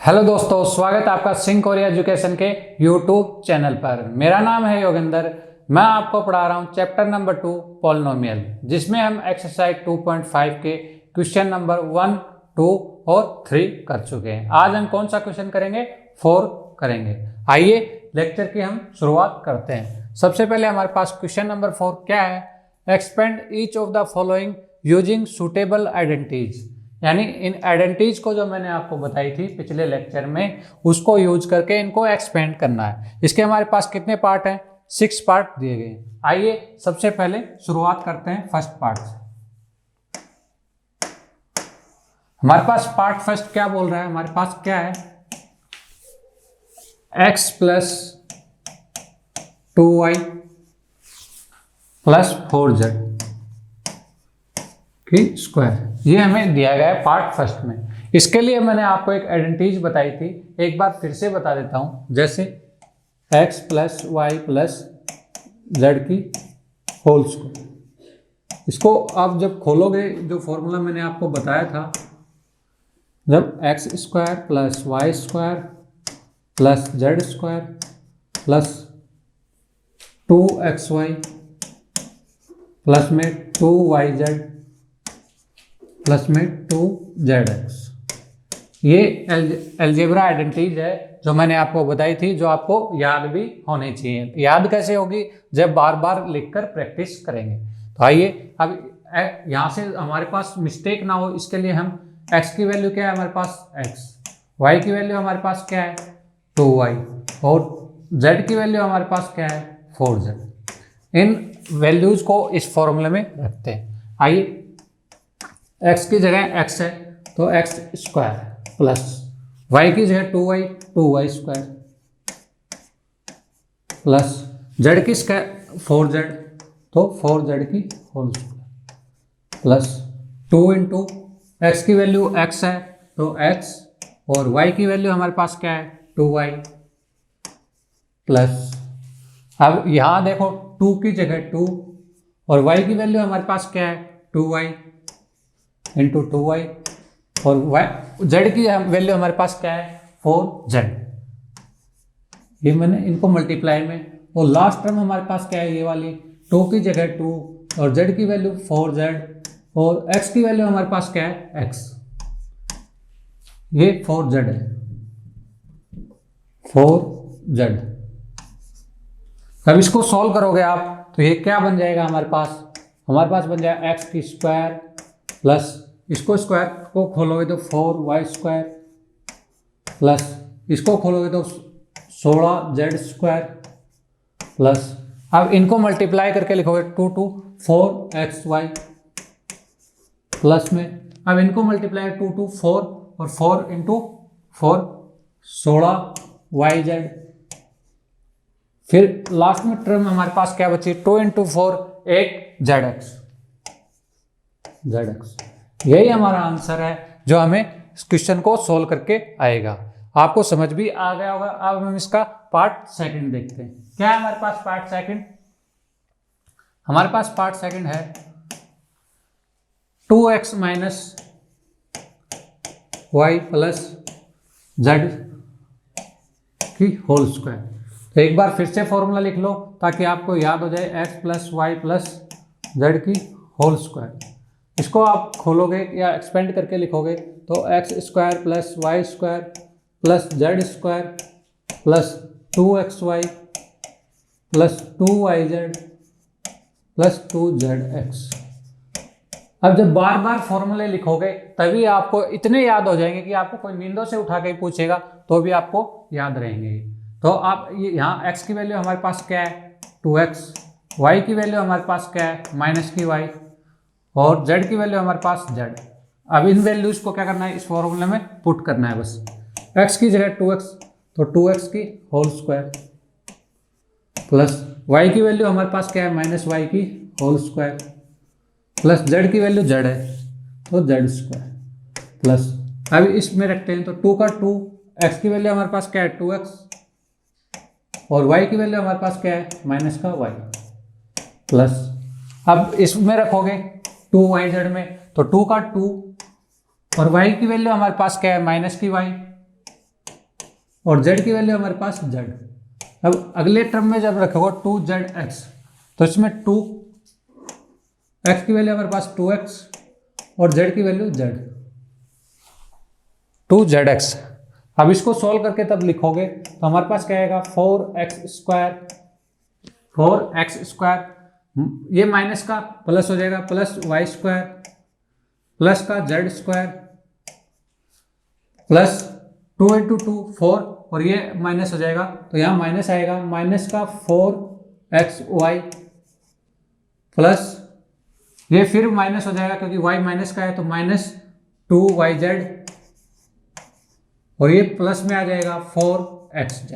Hello दोस्तों, स्वागत है आपका सिंह कोरिया एजुकेशन के यूट्यूब चैनल पर। मेरा नाम है योगेंद्र। मैं आपको पढ़ा रहा हूँ चैप्टर नंबर 2 पॉलिनोमियल, जिसमें हम एक्सरसाइज 2.5 के क्वेश्चन नंबर 1, 2 और 3 कर चुके हैं। आज हम कौन सा क्वेश्चन करेंगे? 4 करेंगे। आइए लेक्चर की हम शुरुआत करते हैं। सबसे पहले हमारे पास क्वेश्चन नंबर 4 क्या है? Expand each of the following using suitable identities, यानी इन आइडेंटिटीज को जो मैंने आपको बताई थी पिछले लेक्चर में, उसको यूज करके इनको एक्सपेंड करना है। इसके हमारे पास कितने पार्ट हैं? 6 पार्ट दिए गए हैं। आइए सबसे पहले शुरुआत करते हैं फर्स्ट पार्ट से। हमारे पास पार्ट फर्स्ट क्या बोल रहा है? हमारे पास क्या है? x plus 2y plus 4z की स्क्वायर, ये हमें दिया गया है पार्ट फर्स्ट में। इसके लिए मैंने आपको एक आइडेंटिटीज बताई थी, एक बार फिर से बता देता हूं। जैसे x plus y plus z की होल स्क्वायर, इसको आप जब खोलोगे, जो फॉर्मूला मैंने आपको बताया था, जब x square plus y square plus z square plus 2xy plus में 2yz प्लस में 2zx, ये अलजेब्रा आइडेंटिटीज है जो मैंने आपको बताई थी, जो आपको याद भी होनी चाहिए। याद कैसे होगी? जब बार बार लिखकर प्रैक्टिस करेंगे। तो आइए अब यहाँ से हमारे पास मिस्टेक ना हो, इसके लिए हम x की वैल्यू क्या है हमारे पास? x, y की वैल्यू हमारे पास क्या है? 2y, और z की वैल्यू हमारे पास क्या है? 4z। इन वैल्यूज को इस फॉर्मूले में रखते हैं। आइए, x की जगह x है तो x स्क्वायर प्लस y की जगह 2y स्क्वायर प्लस z की स्क्वायर 4z, तो 4z की whole square plus 2 into x की वैल्यू x है तो x, और y की वैल्यू हमारे पास क्या है? 2y प्लस, अब यहाँ देखो 2 की जगह 2 और y की वैल्यू हमारे पास क्या है? 2y इंटू 2y, और z की वैल्यू हमारे पास क्या है? 4z। ये मैंने इनको मल्टीप्लाई में, और लास्ट टर्म हमारे पास क्या है? ये वाली 2 की जगह 2 और z की वैल्यू 4z, और x की वैल्यू हमारे पास क्या है? x, ये 4z है, 4z। अब इसको सॉल्व करोगे आप तो ये क्या बन जाएगा हमारे पास? हमारे पास बन जाएगा x की स्क्वायर प्लस, इसको स्क्वायर को खोलोगे तो 4y स्क्वायर प्लस, इसको खोलोगे तो 16z स्क्वायर प्लस, अब इनको मल्टीप्लाई करके लिखोगे 2 टू 4xy प्लस में, अब इनको मल्टीप्लाई 2 टू 4 और 4 इंटू 4 16yz। फिर लास्ट में टर्म हमारे पास क्या बची? 2 इंटू 4 8 zx। यही हमारा आंसर है जो हमें इस क्वेश्चन को सोल्व करके आएगा। आपको समझ भी आ गया होगा। अब हम इसका पार्ट सेकंड देखते हैं। क्या है हमारे पास पार्ट सेकंड? हमारे पास पार्ट सेकंड है 2x minus y plus z की होल स्क्वायर। तो एक बार फिर से फॉर्मूला लिख लो ताकि आपको याद हो जाए। x plus y plus z की होल स्क्वायर, इसको आप खोलोगे या एक्सपेंड करके लिखोगे तो x square plus y square plus z square plus 2xy plus 2yz plus 2zx। अब जब बार बार फॉर्मूले लिखोगे तभी आपको इतने याद हो जाएंगे कि आपको कोई नींदों से उठा के पूछेगा तो भी आपको याद रहेंगे। तो आप ये यहाँ x की वैल्यू हमारे पास क्या है? 2x, y की वैल्यू हमारे पास क्या है? माइनस की y, और z की वैल्यू हमारे पास z। अब इन वैल्यूज को क्या करना है? इस फॉर्मूले में पुट करना है बस। x की जगह 2x तो 2x की होल स्क्वायर प्लस y की वैल्यू हमारे पास क्या है? माइनस y की होल स्क्वायर प्लस z की वैल्यू z है तो z स्क्वायर प्लस, अब इसमें रखते हैं तो 2 का 2, x की वैल्यू हमारे पास क्या है? 2x, और y की वैल्यू हमारे पास क्या है? माइनस का y प्लस, अब इसमें रखोगे 2yz में तो 2 का 2 और y की वैल्यू हमारे पास क्या है? माइनस की y और z की वैल्यू हमारे पास z। अब अगले टर्म में जब रखोगे 2zx, तो इसमें 2x की वैल्यू हमारे पास 2x और z की वैल्यू z, 2zx। अब इसको सॉल्व करके तब लिखोगे तो हमारे पास क्या आएगा 4x स्क्वायर, ये माइनस का प्लस हो जाएगा, प्लस वाई स्क्वायर प्लस का जेड स्क्वायर प्लस 2 इंटू 2 4, और ये माइनस हो जाएगा तो यहाँ माइनस आएगा, माइनस का 4xy प्लस ये फिर माइनस हो जाएगा क्योंकि y माइनस का है तो माइनस 2yz, और ये प्लस में आ जाएगा 4xz।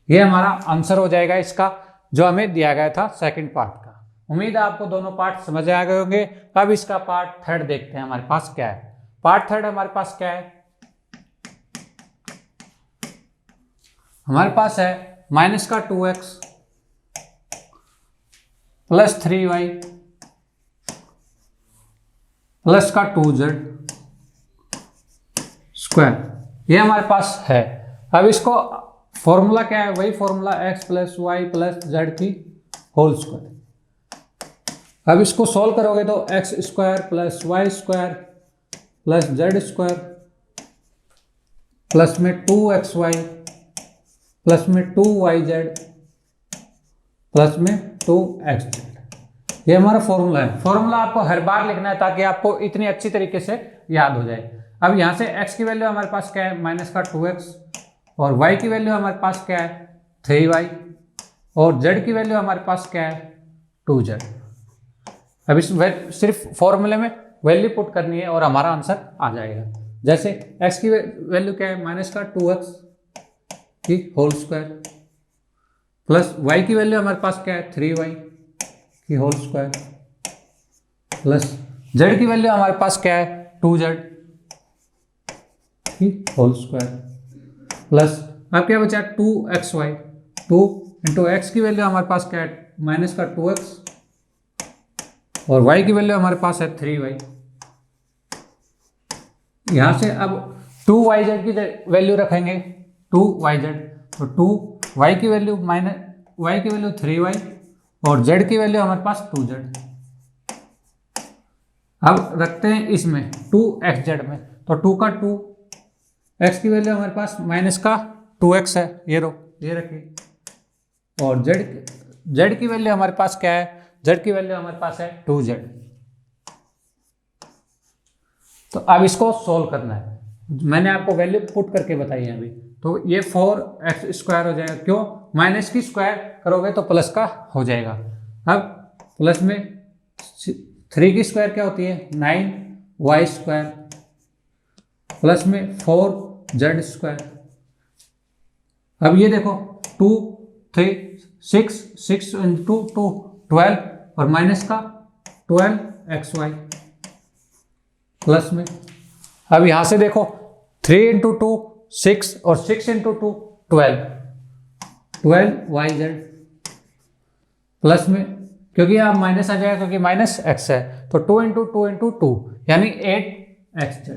ये हमारा आंसर हो जाएगा इसका जो हमें दिया गया था सेकंड पार्ट का। उम्मीद है आपको दोनों पार्ट समझ आ गए होंगे। अब इसका पार्ट थर्ड देखते हैं हमारे पास क्या है। पार्ट थर्ड हमारे पास क्या है, हमारे पास है माइनस का 2x प्लस 3y प्लस का 2z स्क्वायर, ये हमारे पास है। अब इसको फॉर्मूला क्या है, वही formula x plus y plus z की होल स्क्वायर। अब इसको सॉल्व करोगे तो x square plus y square plus z square plus में 2xy प्लस में 2yz प्लस में 2xz, ये हमारा फॉर्मूला है। फॉर्मूला आपको हर बार लिखना है ताकि आपको इतनी अच्छी तरीके से याद हो जाए। अब यहाँ से x की वैल्यू हमारे पास क्या है, माइनस का 2x, और y की वैल्यू हमारे पास क्या है 3y, और z की वैल्यू हमारे पास क्या है 2z। अब इस सिर्फ फॉर्मूले में वैल्यू पुट करनी है और हमारा आंसर आ जाएगा। जैसे x की वैल्यू क्या है, माइनस का 2x की होल स्क्वायर प्लस y की वैल्यू हमारे पास क्या है 3y की होल स्क्वायर प्लस z की वैल्यू हमारे पास क्या है 2z की होल स्क्वायर प्लस अब क्या बचा 2xy, 2 इंटू एक्स की वैल्यू हमारे पास क्या है माइनस का 2x, और y की वैल्यू हमारे पास है 3y। यहां से अब 2yz की वैल्यू रखेंगे 2yz, तो 2y की वैल्यू माइनस y की वैल्यू 3y और z की वैल्यू हमारे पास 2z। अब रखते हैं इसमें 2xz में, तो 2 का 2, x की वैल्यू हमारे पास माइनस का 2x है, ये रखिए, और z की वैल्यू हमारे पास क्या है, z की वैल्यू हमारे पास है 2z। तो अब इसको सोल्व करना है, मैंने आपको वैल्यू पुट करके बताई है अभी। तो ये 4x स्क्वायर हो जाएगा, क्यों, माइनस की स्क्वायर करोगे तो प्लस का हो जाएगा। अब प्लस में 3 की स्क्वायर क्या होती है 9y स्क्वायर प्लस में 4z स्क्वायर। अब ये देखो 2 3 6 इंटू 2 12 और माइनस का 12xy प्लस में, अब यहां से देखो 3 इंटू 2 6 और 6 इंटू 2 12yz प्लस में, क्योंकि यहाँ माइनस आ जाएगा क्योंकि माइनस x है, तो 2 इंटू 2 इंटू 2 यानी 8xz।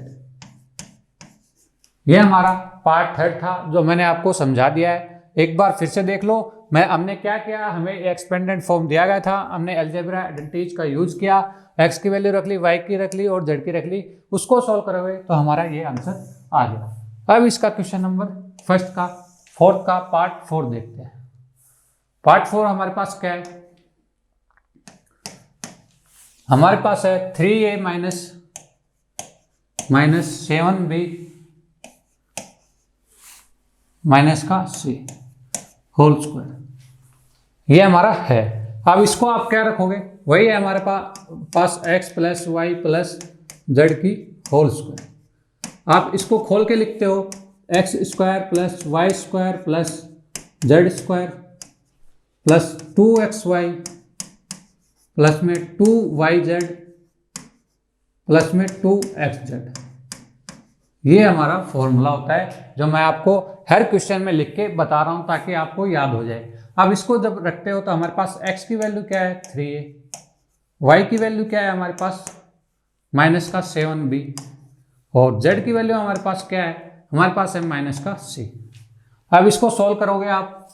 ये हमारा पार्ट थर्ड था जो मैंने आपको समझा दिया है। एक बार फिर से देख लो हमने क्या किया, हमें एक्सपेंडेंट फॉर्म दिया गया था, हमने अलजेब्रा आइडेंटिटीज का यूज किया, x की वैल्यू रख ली, y की रख ली और z की रख ली, उसको सॉल्व करोगे तो हमारा ये आंसर आ गया। अब इसका क्वेश्चन नंबर फोर्थ का पार्ट 4 देखते हैं। पार्ट 4 हमारे पास क्या है, हमारे पास है 3a माइनस 7b माइनस का c होल स्क्वायर, ये हमारा है। अब इसको आप क्या रखोगे, वही है हमारे पास x plus y plus z की होल स्क्वायर। आप इसको खोल के लिखते हो x square plus y square plus z square plus 2xy plus में 2yz प्लस में 2xz। ये हमारा फॉर्मूला होता है जो मैं आपको हर क्वेश्चन में लिख के बता रहा हूं ताकि आपको याद हो जाए। अब इसको जब रखते हो तो हमारे पास x की वैल्यू क्या है 3a, y की वैल्यू क्या है हमारे पास माइनस का 7b, और z की वैल्यू हमारे पास क्या है हमारे पास है माइनस का सी। अब इसको सॉल्व करोगे, आप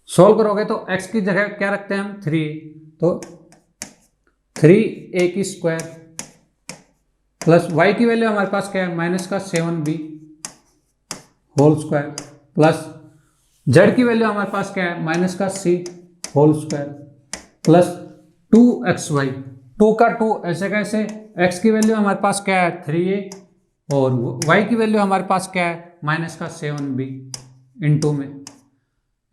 सॉल्व करोगे तो x की जगह क्या रखते हैं हम 3, तो 3a की स्क्वायर प्लस y की वैल्यू हमारे पास क्या है माइनस का 7b whole square plus z की वैल्यू हमारे पास क्या है माइनस का c whole square plus 2xy, 2 का 2 ऐसे कैसे, x की वैल्यू हमारे पास क्या है 3a और y की वैल्यू हमारे पास क्या है माइनस का 7b इंटू में।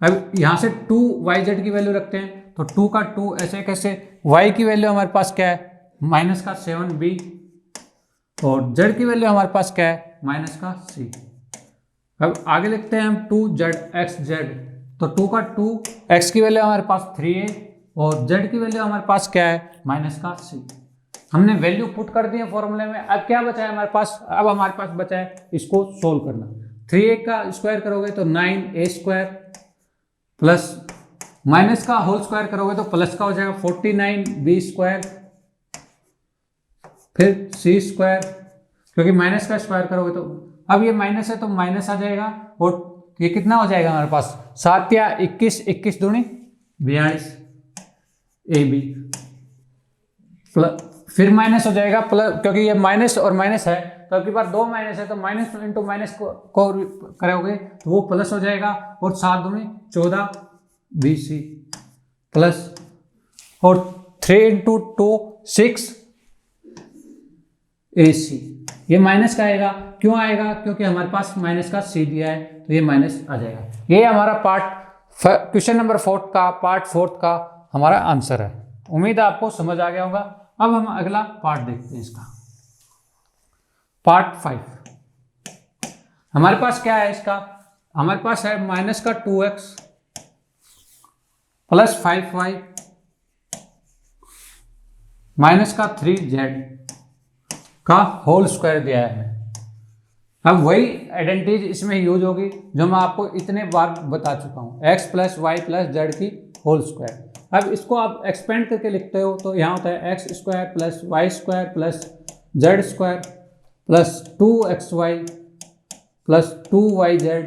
अब यहाँ से 2yz की वैल्यू रखते हैं तो 2 का 2 ऐसे कैसे, y की वैल्यू हमारे पास क्या है माइनस का 7b और z की वैल्यू हमारे पास क्या है माइनस का c। अब आगे लिखते हैं हम 2zxz, तो 2 का 2 x की वैल्यू हमारे पास 3a और z की वैल्यू हमारे पास क्या है माइनस का c। हमने वैल्यू पुट कर दी है फॉर्मूले में। अब क्या बचा है हमारे पास, अब हमारे पास बचा है इसको सोल्व करना। 3a का स्क्वायर करोगे तो 9a स्क्वायर प्लस माइनस का होल स्क्वायर करोगे तो प्लस का हो जाएगा 49b स्क्वायर, फिर c स्क्वायर, क्योंकि माइनस का स्क्वायर करोगे तो अब ये माइनस है तो माइनस आ जाएगा और ये कितना हो जाएगा हमारे पास 7 या 21, 21 दूनी 42 ab प्लस, फिर माइनस हो जाएगा प्लस, क्योंकि ये माइनस और माइनस है तो अब की बार 2 माइनस है तो माइनस इंटू माइनस को करोगे तो वो प्लस हो जाएगा और 7 दूनी 14 bc प्लस और 3 इंटू 2 6 ac। ये माइनस का आएगा, क्यों आएगा, क्योंकि हमारे पास माइनस का c दिया है तो ये माइनस आ जाएगा। ये हमारा क्वेश्चन नंबर 4 का पार्ट 4 का हमारा आंसर है। उम्मीद है आपको समझ आ गया होगा। अब हम अगला पार्ट देखते हैं इसका, पार्ट 5। हमारे पास क्या है इसका, हमारे पास है माइनस का 2x प्लस 5y माइनस का 3z का होल स्क्वायर दिया है। अब वही आइडेंटिटीज इसमें यूज होगी जो मैं आपको इतने बार बता चुका हूँ, x plus y plus z की होल स्क्वायर। अब इसको आप एक्सपेंड करके लिखते हो तो यहाँ होता है x square plus y square plus z square plus 2xy plus 2yz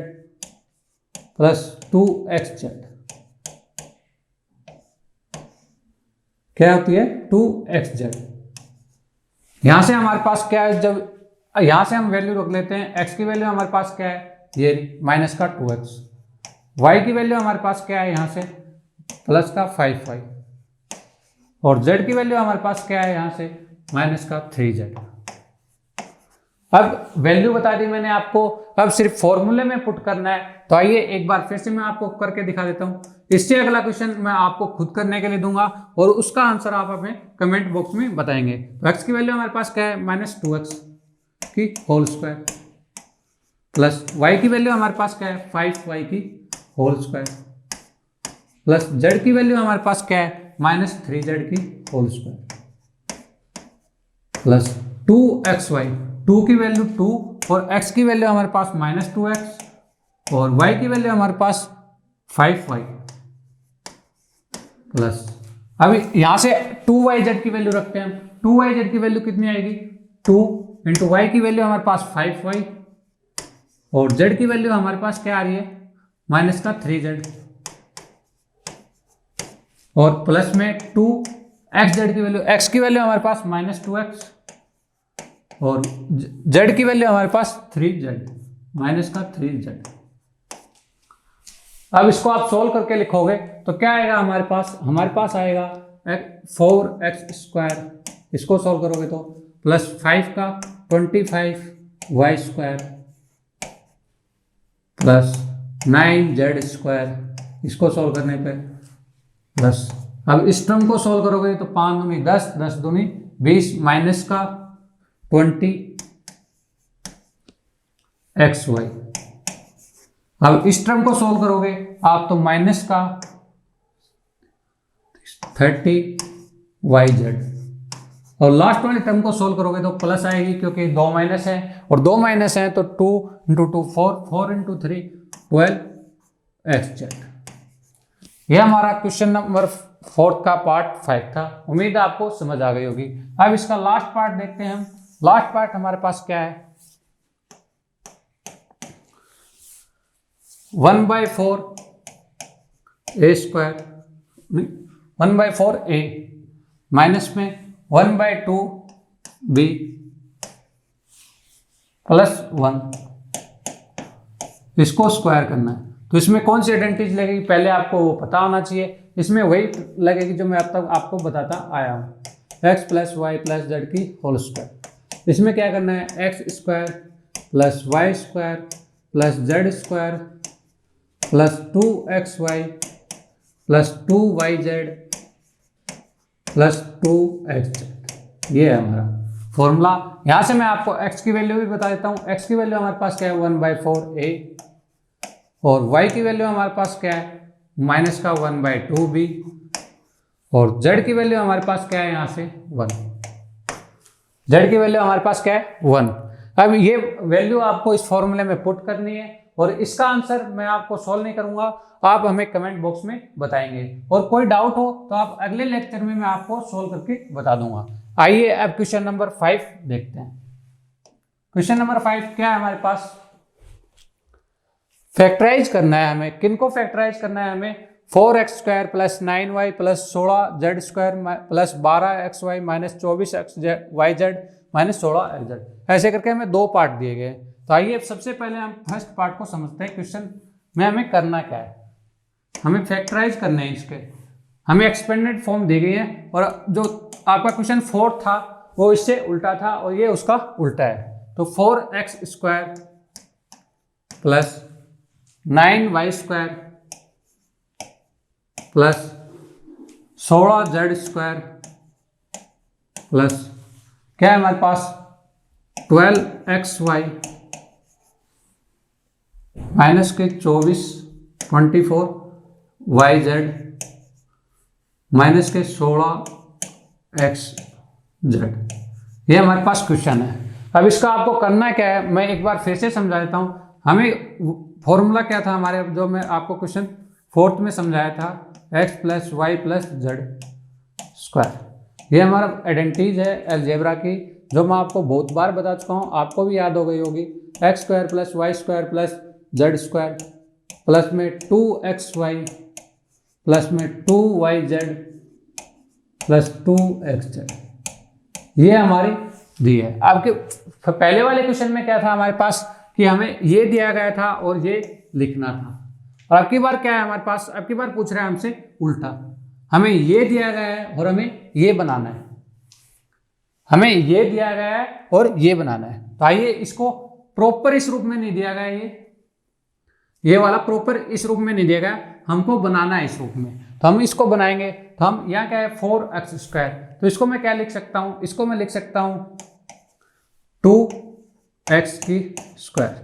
plus 2xz। क्या होती है 2xz। यहां से हमारे पास क्या है, जब यहां से हम वैल्यू रख लेते हैं, x की वैल्यू हमारे पास क्या है ये माइनस का 2x, y की वैल्यू हमारे पास क्या है यहां से प्लस का 5y और z की वैल्यू हमारे पास क्या है यहां से माइनस का 3z। अब वैल्यू बता दी मैंने आपको, अब सिर्फ फॉर्मूले में पुट करना है। तो आइए एक बार फिर से मैं आपको करके दिखा देता हूं। इससे अगला क्वेश्चन मैं आपको खुद करने के लिए दूंगा और उसका आंसर आप हमें कमेंट बॉक्स में बताएंगे। तो x की वैल्यू हमारे पास क्या है माइनस 2x की होल स्क्वायर प्लस y की वैल्यू हमारे पास क्या है 5y की होल स्क्वायर प्लस z की वैल्यू हमारे पास क्या है माइनस 3z की होल स्क्वायर प्लस 2xy, 2 की वैल्यू 2 और x की वैल्यू हमारे पास माइनस 2x और y की वैल्यू हमारे पास 5y प्लस, अभी यहां से 2yz की वैल्यू रखते हैं। 2yz की वैल्यू कितनी आएगी 2 इंटू वाई की वैल्यू हमारे पास 5y और z की वैल्यू हमारे पास क्या आ रही है माइनस का 3z और प्लस में 2xz की वैल्यू, x की वैल्यू हमारे पास माइनस 2x और z की वैल्यू हमारे पास 3z माइनस का 3z। अब इसको आप सोल्व करके लिखोगे तो क्या आएगा हमारे पास आएगा 4x स्क्वायर, इसको सोल्व करोगे तो प्लस 5 का 25y square plus 9z square, इसको सोल्व करने पे प्लस, अब इस टर्म को सोल्व करोगे तो 5 दूनी 10, 10 दूनी 20 माइनस का 20xy। अब इस टर्म को सोल्व करोगे आप तो माइनस का 30yz और लास्ट वाले टर्म को सोल्व करोगे तो प्लस आएगी क्योंकि 2 माइनस है और 2 माइनस है तो 2 इंटू 2 4, 4 इंटू 3 12xz। यह हमारा क्वेश्चन नंबर 4 का पार्ट 5 था। उम्मीद है आपको समझ आ गई होगी। अब इसका लास्ट पार्ट देखते हैं हम। लास्ट पार्ट हमारे पास क्या है, 1/4 ए स्क्वायर, 1/4 ए माइनस में 1/2 बी प्लस 1, इसको स्क्वायर करना है। तो इसमें कौन सी आइडेंटिटी लगेगी पहले आपको वो पता होना चाहिए। इसमें वही लगेगी जो मैं अब तक आपको बताता आया हूँ, x plus y plus z की होल स्क्वायर। इसमें क्या करना है, x square plus y square plus z square plus 2xy plus 2yz plus 2xz, ये है हमारा फॉर्मूला। यहाँ से मैं आपको x की वैल्यू भी बता देता हूँ। x की वैल्यू हमारे पास क्या है 1/4 a, और y की वैल्यू हमारे पास क्या है माइनस का 1/2 b, और z की वैल्यू हमारे पास क्या है यहाँ से 1। z की वैल्यू हमारे पास क्या है 1। अब ये वैल्यू आपको इस फॉर्मूले में पुट करनी है, और इसका आंसर मैं आपको सॉल्व नहीं करूंगा, आप हमें कमेंट बॉक्स में बताएंगे, और कोई डाउट हो तो आप अगले लेक्चर में मैं आपको सॉल्व करके बता दूंगा। आइए अब क्वेश्चन नंबर 5 देखते हैं। क्वेश्चन नंबर 5 क्या है हमारे पास, फैक्टराइज करना है हमें। किनको फैक्टराइज करना है हमें, 4x² plus 9y plus 16z² plus 12xy minus 24xyz minus 16xz, ऐसे करके हमें दो पार्ट दिए गए। तो आइए सबसे पहले हम फर्स्ट पार्ट को समझते हैं। क्वेश्चन में हमें करना क्या है, हमें फैक्टराइज करने हैं इसके। हमें एक्सपेंडेड फॉर्म दी गई है, और जो आपका क्वेश्चन 4 था वो इससे उल्टा था, और ये उसका उल्टा है। तो 4x² plus 9y² plus 16z² plus क्या है हमारे पास 12xy माइनस के 24 yz माइनस के 16xz, ये हमारे पास क्वेश्चन है। अब इसका आपको करना क्या है, मैं एक बार फिर से समझा देता हूँ। हमें फॉर्मूला क्या था हमारे, जो मैं आपको क्वेश्चन 4th में समझाया था, x plus y plus z square. ये हमारा आइडेंटिटीज है अलजेब्रा की, जो मैं आपको बहुत बार बता चुका हूँ, आपको भी याद हो गई होगी। x² plus y square plus z square plus में 2xy प्लस में 2yz प्लस 2xz, ये हमारी दी है। आपके पहले वाले क्वेश्चन में क्या था हमारे पास कि हमें ये दिया गया था और ये लिखना था, और अब की बार क्या है हमारे पास, अब की बार पूछ रहा है हमसे उल्टा। हमें ये दिया गया है और हमें ये बनाना है, हमें ये दिया गया है और ये बनाना है। तो आइए इसको प्रॉपर इस रूप में नहीं दिया गया, ये वाला प्रॉपर इस रूप में नहीं दिया गया, हमको बनाना है इस रूप में। तो हम इसको बनाएंगे। तो हम यहाँ क्या है 4x², तो इसको मैं क्या लिख सकता हूँ, इसको मैं लिख सकता हूँ 2x²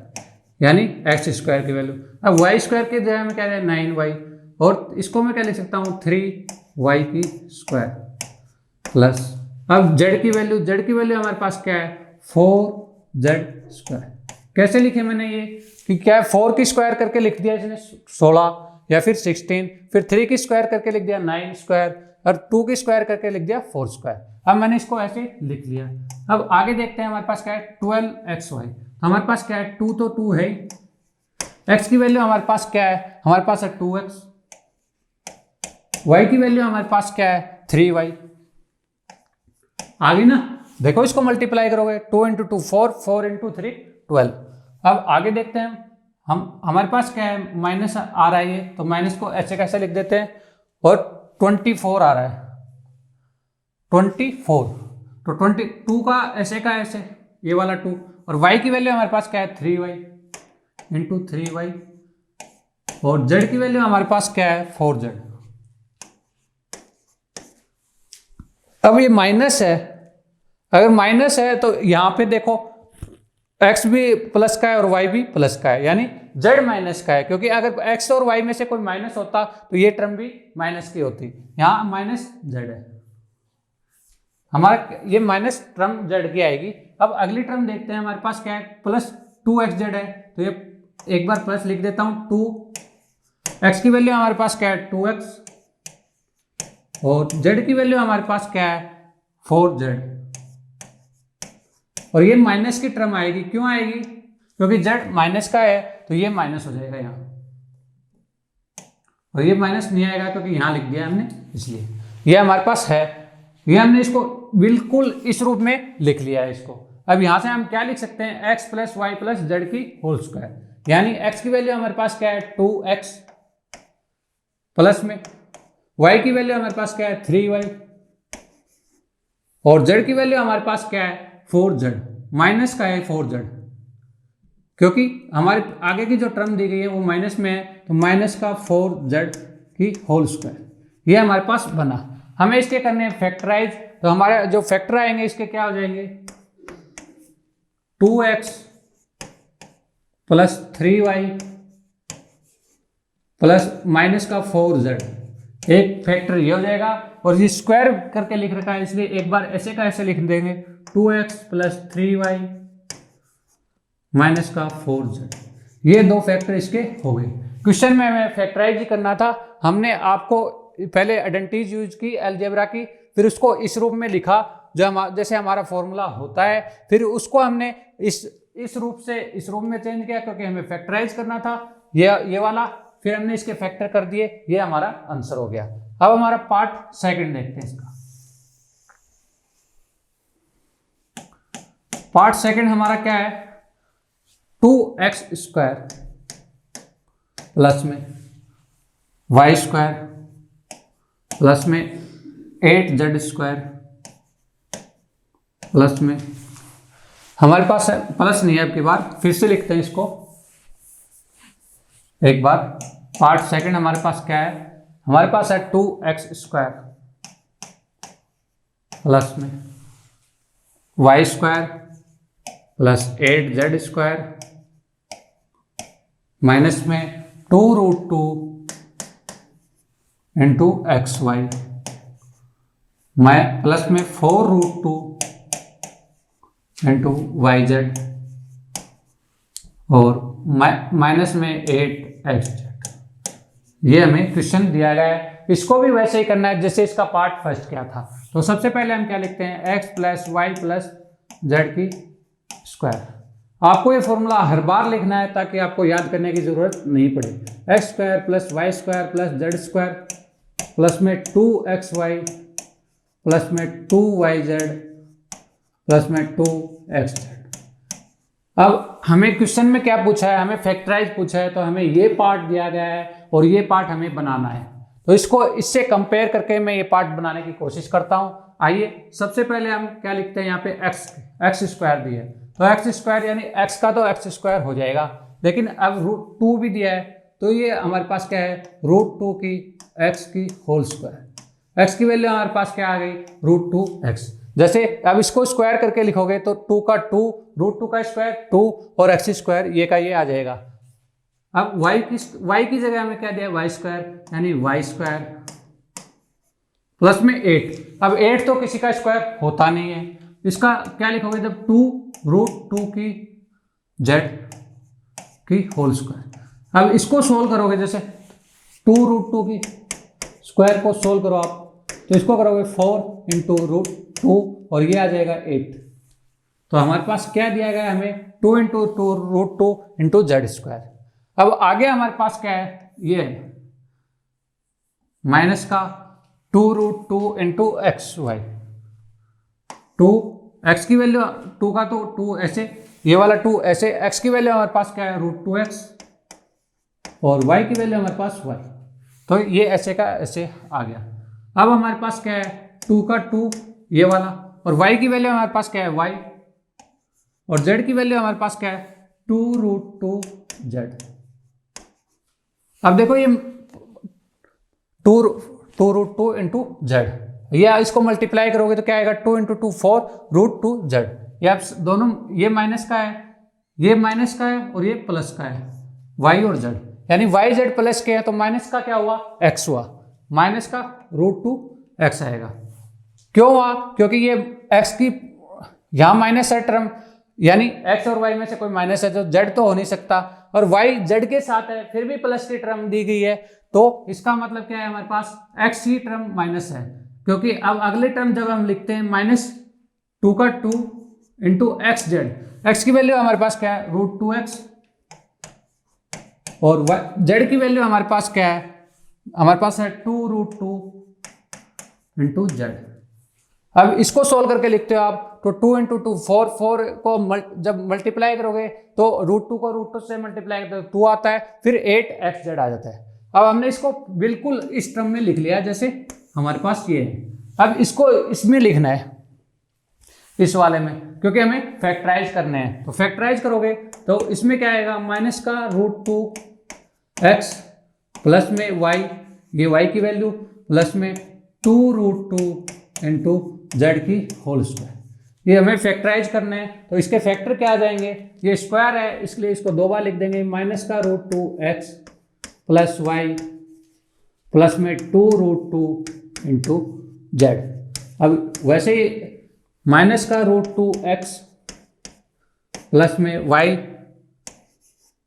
यानी x² की वैल्यू। अब y² की जगह में क्या है 9y, और इसको मैं क्या लिख सकता हूँ 3y² प्लस, अब z की वैल्यू हमारे पास क्या है 4z²। कैसे लिखे मैंने ये कि क्या है 4 की स्क्वायर करके लिख दिया इसने 16 या फिर 16, फिर 3 की स्क्वायर करके लिख दिया 9² और 2 की स्क्वायर करके लिख दिया 4²। अब मैंने इसको ऐसे लिख लिया। अब आगे देखते हैं हमारे पास क्या है 12xy, तो हमारे पास क्या है 2 तो 2 है, x की वैल्यू हमारे पास क्या है, हमारे पास है 2x, y की वैल्यू हमारे पास क्या है 3y। आगे ना देखो, इसको मल्टीप्लाई करोगे 2 × 2 4, 4 × 3 12। अब आगे देखते हैं हम, हमारे पास क्या है माइनस आ रहा है ये, तो माइनस को ऐसे कैसे लिख देते हैं, और 24 आ रहा है 24, तो 22 का ऐसे ये वाला 2, और y की वैल्यू हमारे पास क्या है 3y × 3y, और z की वैल्यू हमारे पास क्या है 4z। अब ये माइनस है, अगर माइनस है तो यहां पे देखो x भी प्लस का है और y भी प्लस का है, यानी z माइनस का है, क्योंकि अगर x और y में से कोई माइनस होता तो ये टर्म भी माइनस की होती। यहां माइनस z है हमारा, ये माइनस टर्म z की आएगी। अब अगली टर्म देखते हैं, हमारे पास क्या है प्लस 2xz है, तो ये एक बार प्लस लिख देता हूं 2, x की वैल्यू हमारे पास क्या है 2x, और z की वैल्यू हमारे पास क्या है 4z, और ये माइनस की टर्म आएगी। क्यों आएगी, क्योंकि z माइनस का है तो ये माइनस हो जाएगा यहाँ, और ये माइनस नहीं आएगा क्योंकि यहाँ लिख दिया हमने इसलिए। ये हमारे पास है, ये हमने इसको बिल्कुल इस रूप में लिख लिया है इसको। अब यहाँ से हम क्या लिख सकते हैं, x plus y plus z की होल स्क्वायर, यानी x की वैल्यू हमारे पास क्या है 2x प्लस में y की वैल्यू हमारे पास क्या है 3y और z की वैल्यू हमारे पास क्या है 4z, माइनस का है 4z क्योंकि हमारे आगे की जो टर्म दी गई है वो माइनस में है, तो माइनस का 4z की होल स्क्वायर ये हमारे पास बना। हमें इसके करने हैं फैक्टराइज, तो हमारे जो फैक्टर आएंगे इसके क्या हो जाएंगे 2x plus 3y plus minus का 4z, एक फैक्टर ये हो जाएगा और ये स्क्वायर करके लिख रखा है इसलिए एक बार ऐसे का ऐसे लिख देंगे 2x प्लस 3y माइनस का 4z, ये दो फैक्टर इसके हो गए। क्वेश्चन में हमें फैक्टराइज करना था, हमने आपको पहले आइडेंटिटीज यूज की अलजेब्रा की, फिर उसको इस रूप में लिखा जो जैसे हमारा फॉर्मूला होता है, फिर उसको हमने इस रूप से इस रूप में चेंज किया क्योंकि हमें फैक्टराइज करना था ये वाला, फिर हमने इसके फैक्टर कर दिए, ये हमारा आंसर हो गया। अब हमारा पार्ट सेकंड देखते हैं इसका। पार्ट सेकंड हमारा क्या है 2x स्क्वायर प्लस में y स्क्वायर प्लस में 8z स्क्वायर प्लस में हमारे पास है प्लस नहीं है, अब की बार फिर से लिखते हैं इसको एक बार। पार्ट सेकंड हमारे पास क्या है, हमारे पास है 2x स्क्वायर प्लस में y square plus 8z square minus में 2√2 इंटू एक्स वाई प्लस में 4√2 इंटू वाई जेड और माइनस में 8x। ये हमें क्वेश्चन दिया गया है, इसको भी वैसे ही करना है जैसे इसका पार्ट फर्स्ट क्या था। तो सबसे पहले हम क्या लिखते हैं x plus y plus z की स्क्वायर। आपको ये फॉर्मूला हर बार लिखना है ताकि आपको याद करने की जरूरत नहीं पड़े। X square plus y square plus z square plus में 2xy प्लस में 2yz प्लस में 2xz। अब हमें क्वेश्चन में क्या पूछा है, हमें फैक्टराइज पूछा है, तो हमें ये पार्ट दिया गया है और ये पार्ट हमें बनाना है। तो इसको इससे कंपेयर करके मैं ये पार्ट बनाने की कोशिश करता हूँ। आइए सबसे पहले हम क्या लिखते हैं, यहाँ पे एक्स स्क्वायर दिया है तो एक्स स्क्वायर यानी एक्स का तो एक्स स्क्वायर हो जाएगा, लेकिन अब √2 भी दिया है तो ये हमारे पास क्या है √2 की एक्स की होल स्क्वायर। एक्स की वैल्यू हमारे पास क्या आ गई √2x। जैसे अब इसको स्क्वायर करके लिखोगे तो 2 का 2 √2 का स्क्वायर 2 और एक्स स्क्वायर ये का ये आ जाएगा। अब y की जगह हमें क्या दिया y स्क्वायर यानी y स्क्वायर प्लस में 8। अब 8 तो किसी का स्क्वायर होता नहीं है, इसका क्या लिखोगे जब 2√2 की z की होल स्क्वायर। अब इसको सोल्व करोगे, जैसे 2√2 की स्क्वायर को सोल्व करो आप तो इसको करोगे 4 इंटू √2 और ये आ जाएगा 8। तो हमारे पास क्या दिया गया है हमें 2 इंटू √2 इंटू जेड स्क्वायर। अब आगे हमारे पास क्या है ये माइनस का 2√2 इंटू एक्स वाई। 2 x की वैल्यू 2 का तो 2 ऐसे, ये वाला 2 ऐसे, x की वैल्यू हमारे पास क्या है √2x और y की वैल्यू हमारे पास y, तो ये ऐसे का ऐसे आ गया। अब हमारे पास क्या है 2 का 2 ये वाला और y की वैल्यू हमारे पास क्या है y और z की वैल्यू हमारे पास क्या है 2√2z। अब देखो ये 2√2 इंटू जेड, या इसको मल्टीप्लाई करोगे तो क्या आएगा 2 इंटू 2 4√2z। ये आप दोनों ये माइनस का है, ये माइनस का है और ये प्लस का है y और z, यानी y z प्लस के है तो माइनस का क्या हुआ x हुआ, माइनस का √2x आएगा। क्यों हुआ, क्योंकि ये x की यहाँ माइनस है टर्म, यानी x और y में से कोई माइनस है तो z तो हो नहीं सकता, और y z के साथ है फिर भी प्लस की टर्म दी गई है तो इसका मतलब क्या है हमारे पास x की टर्म माइनस है, क्योंकि अब अगले टर्म जब हम लिखते हैं -2 का 2 इंटू एक्स जेड, एक्स की वैल्यू हमारे पास क्या है √2x और जेड की वैल्यू हमारे पास क्या है हमारे पास है 2√2 इंटू जेड। अब इसको सोल्व करके लिखते हो आप तो 2 इंटू 2 4, 4 को जब मल्टीप्लाई करोगे तो √2 को √2 से मल्टीप्लाई करते हो 2 आता है, फिर 8xz आ जाता है। अब हमने इसको बिल्कुल इस टर्म में लिख लिया जैसे हमारे पास ये है। अब इसको इसमें लिखना है इस वाले में, क्योंकि हमें फैक्टराइज करने हैं। तो फैक्टराइज करोगे तो इसमें क्या आएगा, माइनस का √2x प्लस में y, ये y की वैल्यू, प्लस में 2√2 इंटू जेड की होल स्क्वायर। ये हमें फैक्टराइज करना है तो इसके फैक्टर क्या आ जाएंगे, ये स्क्वायर है इसलिए इसको दो बार लिख देंगे, माइनस का √2x प्लस y प्लस में 2√2 इंटू जेड। अब वैसे ही माइनस का √2x प्लस में y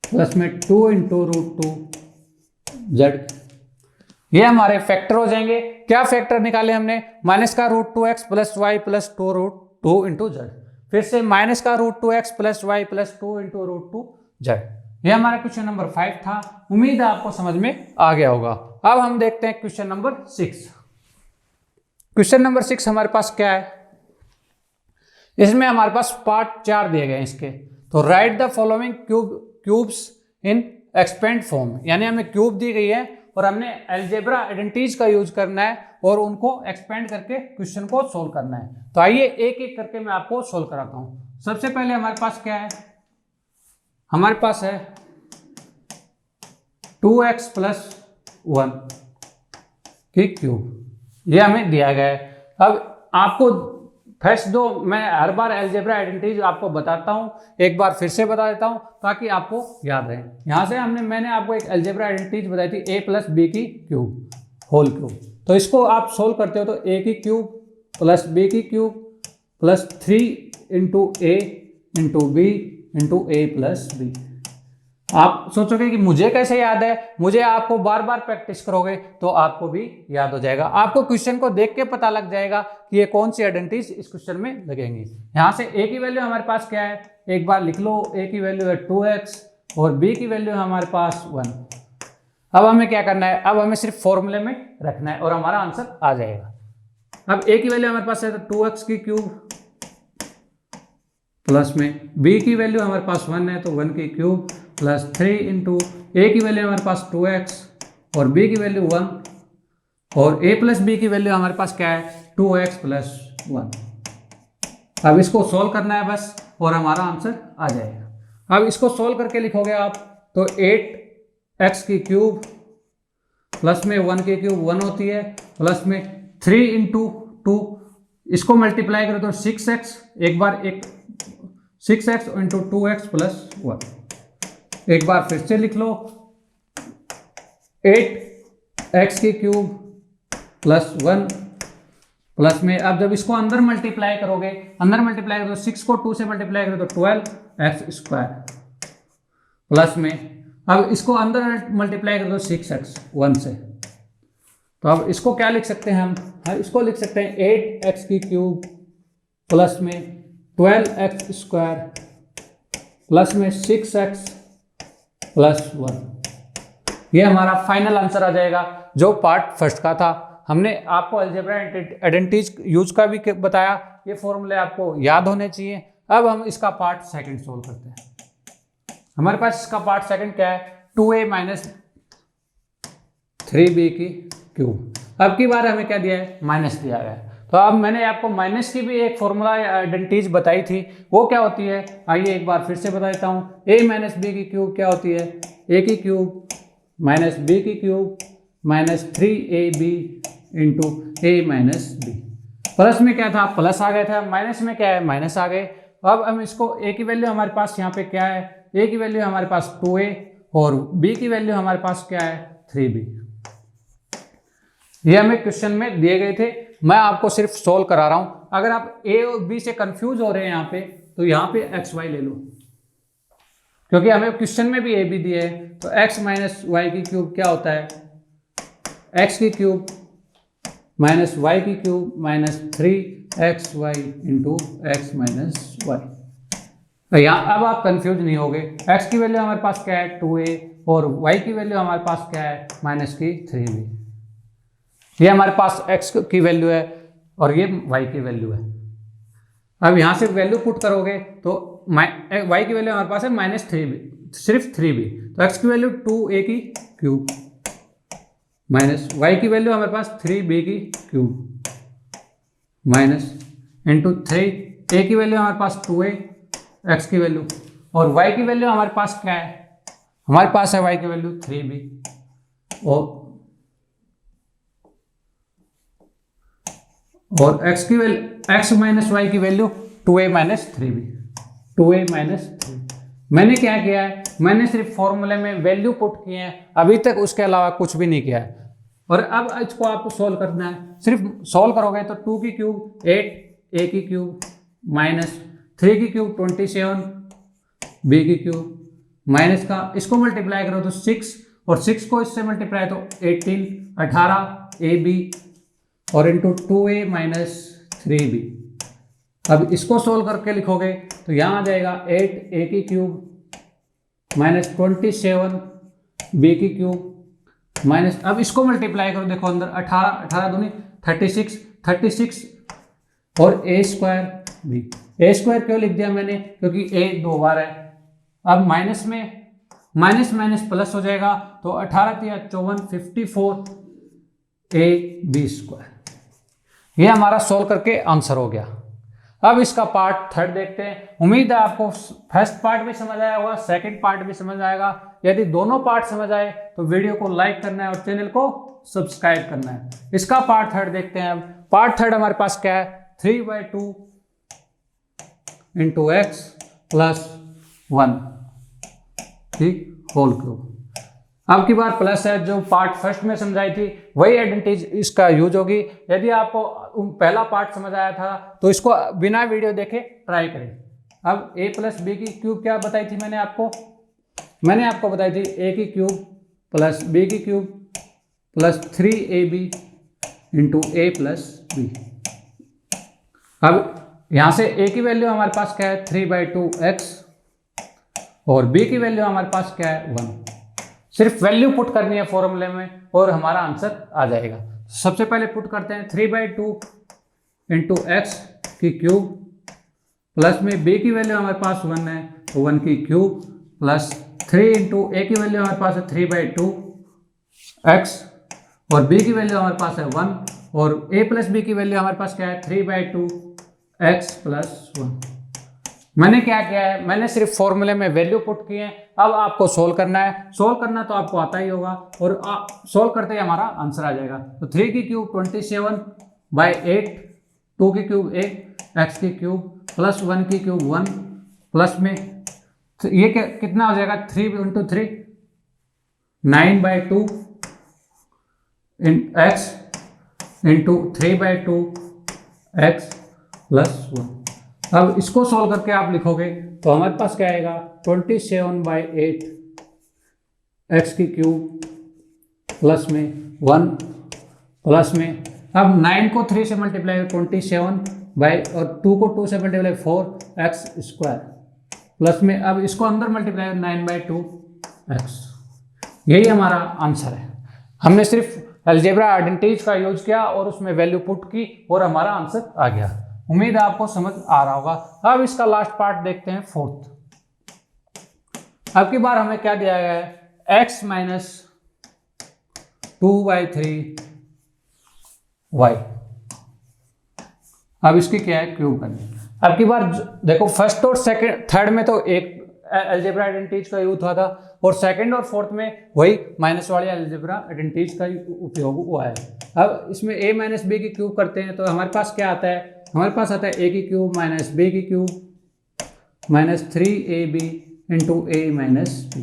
प्लस में 2 इंटू √2 जेड, ये हमारे फैक्टर हो जाएंगे। क्या फैक्टर निकाले हमने, माइनस का √2x plus y plus 2√2 into Z. फिर से माइनस का √2x plus y plus 2 into √2 Z. ये हमारा क्वेश्चन नंबर 5 था। उम्मीद है आपको समझ में आ गया होगा। अब हम देखते हैं क्वेश्चन नंबर 6। क्वेश्चन नंबर 6 हमारे पास क्या है, इसमें हमारे पास पार्ट 4 दिए गए हैं इसके। तो right the following cubes in expand form, यानी हमें क्यूब दी गई है और हमने अलजेब्रा आइडेंटिटीज का यूज करना है और उनको एक्सपेंड करके क्वेश्चन को सोल्व करना है। तो आइए एक एक करके मैं आपको सोल्व कराता हूं। सबसे पहले हमारे पास क्या है, हमारे पास है 2x प्लस 1 की क्यूब, ये हमें दिया गया है। अब आपको फर्स्ट दो मैं हर बार अलजेब्रा आइडेंटिटीज आपको बताता हूं, एक बार फिर से बता देता हूं ताकि आपको याद रहे। यहां से मैंने आपको एक अलजेब्रा आइडेंटिटीज बताई थी, a प्लस बी की क्यूब होल क्यूब। तो इसको आप सोल्व करते हो तो a की क्यूब प्लस b की cube plus 3 into a into b into a plus b। आप सोचोगे कि मुझे कैसे याद है, मुझे आपको बार बार प्रैक्टिस करोगे तो आपको भी याद हो जाएगा। आपको क्वेश्चन को देख के पता लग जाएगा कि ये कौन सी आइडेंटिटीज इस क्वेश्चन में लगेंगी। यहाँ से a की वैल्यू हमारे पास क्या है, एक बार लिख लो, a की वैल्यू है 2x और b की वैल्यू है हमारे पास 1। अब हमें क्या करना है, अब हमें सिर्फ फॉर्मूले में रखना है और हमारा आंसर आ जाएगा। अब a की वैल्यू हमारे पास है 2x की क्यूब प्लस में b की वैल्यू हमारे पास 1 है तो 1 की क्यूब प्लस 3 इंटू ए की वैल्यू हमारे पास 2x और b की वैल्यू 1 और a प्लस b की वैल्यू हमारे पास क्या है 2x प्लस 1। अब इसको सोल्व करना है बस और हमारा आंसर आ जाएगा। अब इसको सोल्व करके लिखोगे आप तो 8x की क्यूब प्लस में 1 की क्यूब 1 होती है प्लस में 3 इंटू 2, इसको मल्टीप्लाई करो तो 6x, एक बार एक 6x इंटू 2x प्लस 1। एक बार फिर से लिख लो 8x की क्यूब प्लस 1 प्लस में, अब जब इसको अंदर मल्टीप्लाई करोगे, अंदर मल्टीप्लाई करो 6 को 2 से मल्टीप्लाई करो तो 12x स्क्वायर प्लस में, अब इसको अंदर मल्टीप्लाई करो 6x 1 से। तो अब इसको क्या लिख सकते हैं हम, इसको लिख सकते हैं 8x की क्यूब प्लस में 12x स्क्वायर प्लस में 6x प्लस 1। ये हमारा फाइनल आंसर आ जाएगा जो पार्ट फर्स्ट का था। हमने आपको अलजेब्रा आइडेंटिटीज यूज का भी बताया, ये फॉर्मूले आपको याद होने चाहिए। अब हम इसका पार्ट सेकंड सोल्व करते हैं। हमारे पास इसका पार्ट सेकंड क्या है, 2a माइनस 3b की क्यूब। अब की बार हमें क्या दिया है, माइनस दिया गया है। तो अब मैंने आपको माइनस की भी एक फॉर्मूला आइडेंटिटीज बताई थी, वो क्या होती है आइए एक बार फिर से बता देता हूँ। a माइनस बी की क्यूब क्या होती है, a की क्यूब माइनस b की cube minus 3ab into a minus b। Plus में क्या था, प्लस आ गया था, माइनस में क्या है, माइनस आ गए। अब हम इसको a की वैल्यू हमारे पास यहाँ पे क्या है, a की वैल्यू हमारे पास 2a और b की वैल्यू हमारे पास क्या है 3b। ये हमें क्वेश्चन में दिए गए थे, मैं आपको सिर्फ सोल्व करा रहा हूं। अगर आप a और b से कंफ्यूज हो रहे हैं यहाँ पे तो यहाँ पे एक्स वाई ले लो, क्योंकि हमें क्वेश्चन में भी a b दिए है। तो x माइनस वाई की क्यूब क्या होता है, x की क्यूब माइनस वाई की cube minus 3xy into x minus y. यहाँ अब आप कंफ्यूज नहीं होगे, x की वैल्यू हमारे पास क्या है 2a और y की वैल्यू हमारे पास क्या है, माइनस की 3b। ये हमारे पास x की वैल्यू है और ये y की वैल्यू है। अब यहाँ से वैल्यू पुट करोगे तो y की वैल्यू हमारे पास है माइनस 3b, सिर्फ 3b, तो x की वैल्यू 2a की क्यूब माइनस y की वैल्यू हमारे पास 3b की क्यूब माइनस इंटू 3a की वैल्यू हमारे पास 2a x की वैल्यू, और y की वैल्यू हमारे पास क्या है, हमारे पास है y की वैल्यू 3b और x की वैल्यू x माइनस y की value 2a minus 3b, 2a minus 3। मैंने क्या किया है, मैंने सिर्फ फॉर्मूले में वैल्यू पुट किए हैं, अभी तक उसके अलावा कुछ भी नहीं किया है। और अब इसको आपको सोल्व करना है, सिर्फ सोल्व करोगे तो 2 की क्यूब 8, a की क्यूब माइनस 3 की क्यूब 27, b की क्यूब माइनस का इसको मल्टीप्लाई करो तो 6 और 6 को इससे मल्टीप्लाई तो 18, 18 ab और इंटू 2a माइनस 3b। अब इसको सोल्व करके लिखोगे तो यहाँ आ जाएगा 8a की क्यूब माइनस 27 b की क्यूब माइनस, अब इसको मल्टीप्लाई करो, देखो अंदर 18, 18 दूनी 36, 36 और a square b। a square क्यों लिख दिया मैंने, क्योंकि a 2 बार है। अब माइनस में माइनस माइनस प्लस हो जाएगा तो 18 या 54, 54 a b स्क्वायर। ये हमारा सोल्व करके आंसर हो गया। अब इसका पार्ट थर्ड देखते हैं। उम्मीद है आपको फर्स्ट पार्ट भी समझ आया होगा, सेकंड पार्ट भी समझ आएगा। यदि दोनों पार्ट समझ आए तो वीडियो को लाइक करना है और चैनल को सब्सक्राइब करना है। इसका पार्ट थर्ड देखते हैं। अब पार्ट थर्ड हमारे पास क्या है, 3/2 इंटू एक्स प्लस 1 ठीक होल क्यूब। अब की बार प्लस है, जो पार्ट फर्स्ट में समझाई थी वही एडवांटेज इसका यूज होगी। यदि आपको पहला पार्ट समझ आया था तो इसको बिना वीडियो देखे ट्राई करें। अब a प्लस बी की क्यूब क्या बताई थी मैंने आपको बताई थी a की क्यूब प्लस b की cube plus 3ab into a plus b. अब यहाँ से a की वैल्यू हमारे पास क्या है 3/2x और b की वैल्यू हमारे पास क्या है 1। सिर्फ वैल्यू पुट करनी है फॉर्मूले में और हमारा आंसर आ जाएगा। सबसे पहले पुट करते हैं 3/2 इंटू एक्स की क्यूब प्लस में b की वैल्यू हमारे पास 1 है तो 1 की क्यूब प्लस 3 इंटू a की वैल्यू हमारे पास है 3/2 x और b की वैल्यू हमारे पास है 1 और a प्लस b की वैल्यू हमारे पास क्या है 3/2 x प्लस 1। मैंने क्या किया है, मैंने सिर्फ फॉर्मूले में वैल्यू पुट की है। अब आपको सोल्व करना है, सोल्व करना तो आपको आता ही होगा और सोल्व करते ही हमारा आंसर आ जाएगा। तो 3 की क्यूब 27/8, 2 की क्यूब 8, x की क्यूब प्लस 1 की क्यूब 1 प्लस में ये कितना हो जाएगा 3 into 3 9/2 x into 3/2 x plus 1। अब इसको सोल्व करके आप लिखोगे तो हमारे पास क्या आएगा 27/8 x की क्यूब प्लस में 1 प्लस में, अब 9 को 3 से मल्टीप्लाई 27 और 2 को 2 से मल्टीप्लाई 4x स्क्वायर प्लस में, अब इसको अंदर मल्टीप्लाई 9/2 x। यही हमारा आंसर है। हमने सिर्फ अलजेब्रा आइडेंटिटीज का यूज किया और उसमें वैल्यू पुट की और हमारा आंसर आ गया। उम्मीद है आपको समझ आ रहा होगा। अब इसका लास्ट पार्ट देखते हैं फोर्थ। अब की बार हमें क्या दिया गया है x माइनस 2/3y। अब इसकी क्या है क्यूब करनी। अब की बार देखो फर्स्ट और सेकंड थर्ड में तो एक अलजेब्रा आइडेंटिटीज का यूज हुआ था और सेकंड और फोर्थ में वही माइनस वाले अलजेब्रा आइडेंटिटीज का उपयोग हुआ है। अब इसमें a माइनस बी की क्यूब करते हैं तो हमारे पास क्या आता है, हमारे पास आता है a की क्यूब माइनस b की cube minus 3ab into a minus b।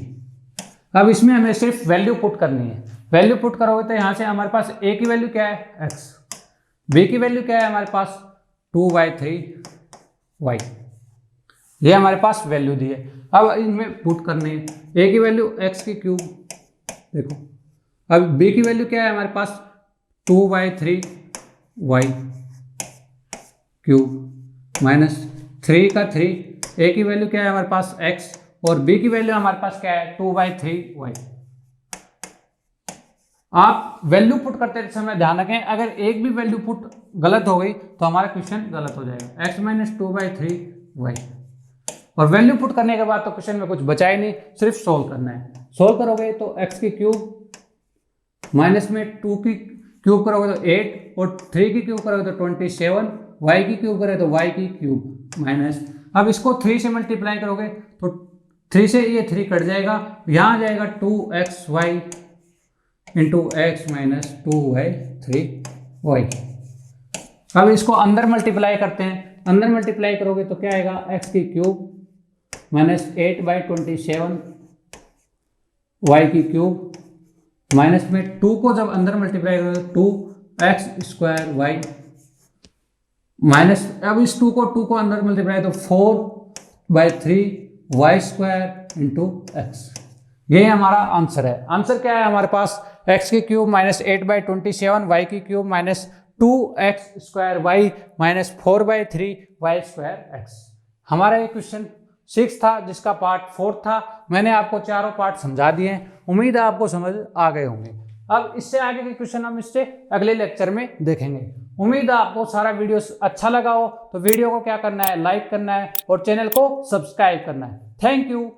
अब इसमें हमें सिर्फ वैल्यू पुट करनी है। वैल्यू पुट करोगे तो यहाँ से हमारे पास a की वैल्यू क्या है x, b की वैल्यू क्या है हमारे पास 2/3y। ये हमारे पास वैल्यू दी है। अब इनमें पुट करनी है a की वैल्यू x की क्यूब, देखो अब b की वैल्यू क्या है हमारे पास 2/3y क्यूब माइनस 3 का 3, a की वैल्यू क्या है हमारे पास x और b की वैल्यू हमारे पास क्या है 2/3y। आप वैल्यू पुट करते समय ध्यान रखें, अगर एक भी वैल्यू पुट गलत हो गई तो हमारा क्वेश्चन गलत हो जाएगा। x माइनस 2/3 y, और वैल्यू पुट करने के बाद तो क्वेश्चन में कुछ बचा ही नहीं, सिर्फ सोल्व करना है। सोल्व करोगे तो x की क्यूब माइनस में 2 की क्यूब करोगे तो 8 और 3 की क्यूब करोगे तो 27, y की क्यूब करोगे तो y की क्यूब माइनस, अब इसको 3 से मल्टीप्लाई करोगे तो 3 से ये 3 कट जाएगा, यहाँ जाएगा 2xy into x minus 2y3y। अब इसको अंदर मल्टीप्लाई करते हैं, अंदर मल्टीप्लाई करोगे तो क्या आएगा, x की क्यूब माइनस 8/27 y की क्यूब माइनस में 2 को जब अंदर मल्टीप्लाई करोगे 2x² y माइनस, अब इस 2 को अंदर मल्टीप्लाई तो 4/3 y² इंटू एक्स। ये हमारा आंसर है। आंसर क्या है हमारे पास, x की क्यूब माइनस 8/27 y की cube minus 2x² y minus 4/3 y² x। हमारा ये क्वेश्चन 6 था जिसका पार्ट 4 था। मैंने आपको चारों पार्ट समझा दिए हैं, उम्मीद है आपको समझ आ गए होंगे। अब इससे आगे के क्वेश्चन हम इससे अगले लेक्चर में देखेंगे। उम्मीद है आपको सारा वीडियो अच्छा लगा हो, तो वीडियो को क्या करना है, लाइक करना है और चैनल को सब्सक्राइब करना है। Thank you.